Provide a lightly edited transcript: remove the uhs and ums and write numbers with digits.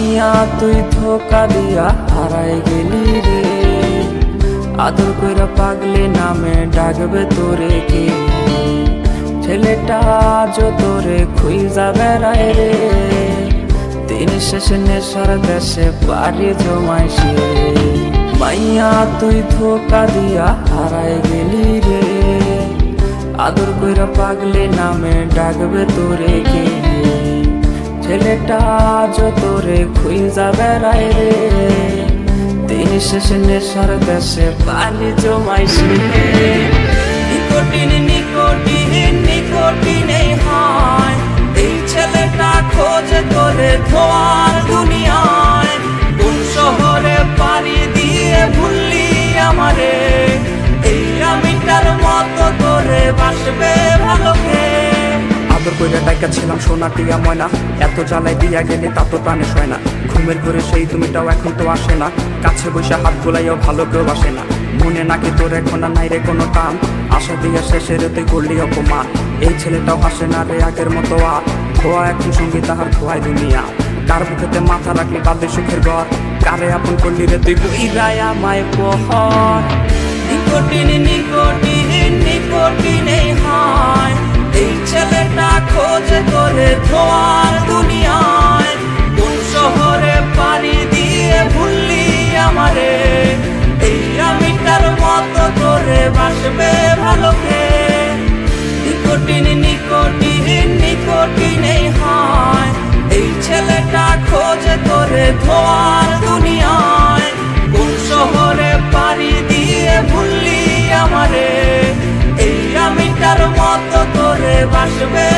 মাইয়া তুই ধোকা দিয়া হারাই গেলি রে, আদর কইরা পাগলি নামে ডাকবে তোরে কে? ছেলেটা আজ তোরে খুঁজা বেড়ায় রে, দিন শেষে নেশার দেশে পাড়ি জমাইছে। মাইয়া তুই ধোকা দিয়া হারাই গেলি রে, আদর কইরা পাগলি নামে ডাকবে তোরে কে? ছেলেটা আজ তোরে খুঁজা বেড়ায় রে, দিন শেষে নেশার দেশে পানি জমাইছে। নিকোটিন নিকোটিন নিকোটিন হয়, এই ছেলেটা খোঁজে তোরে ধোয়ার দুনিয়ায়। কোন শহরে পাড়ি দিয়ে ভুললি আমারে, এই আমিটার মতো তোরে বাসবে ভালো কে? আদর কইরা ডাইকা ছিলাম সোনা টিয়া ময়না, এত জ্বালাই দিয়া গেলে তা তো প্রাণে সয় না। ঘুমের ঘরে সেই তুমিটাও এখন তো আসে না, কাছে বসে হাত গোলাইও ভালো কেউ বাসে না। মনে নাকি তোর এখন আর নাই রে কোনো টান, আশা দিয়া শেষের তুই করলি অপমান। এই ছেলেটাও হাসে না রে আগের মতো আর, খোয়া এখন সঙ্গী তাহার খোয়াই দুনিয়া। কার বুকেতে মাথা রাখলি বাদে সুখের ঘর, কারে আপন করলি রে তুই বুইরাই আমায় পহর। নিকোটিন নিকোটিন নিকোটিন হয়, এই ছেলেটা খোঁজে তোরে ধোয়ার দুনিয়ায়। কোন শহরে পাড়ি দিয়ে ভুললি আমারে, এই আমিটার মতো তোরে বাসবে ভালো কে? নিকোটিন নিকোটিন নিকোটিন হয়, এই ছেলেটা খোঁজে তোরে ধোয়ার দুনিয়ায়। কোন শহরে পাড়ি দিয়ে ভুললি আমারে, এই আমিটার মতো তোরে বাসবে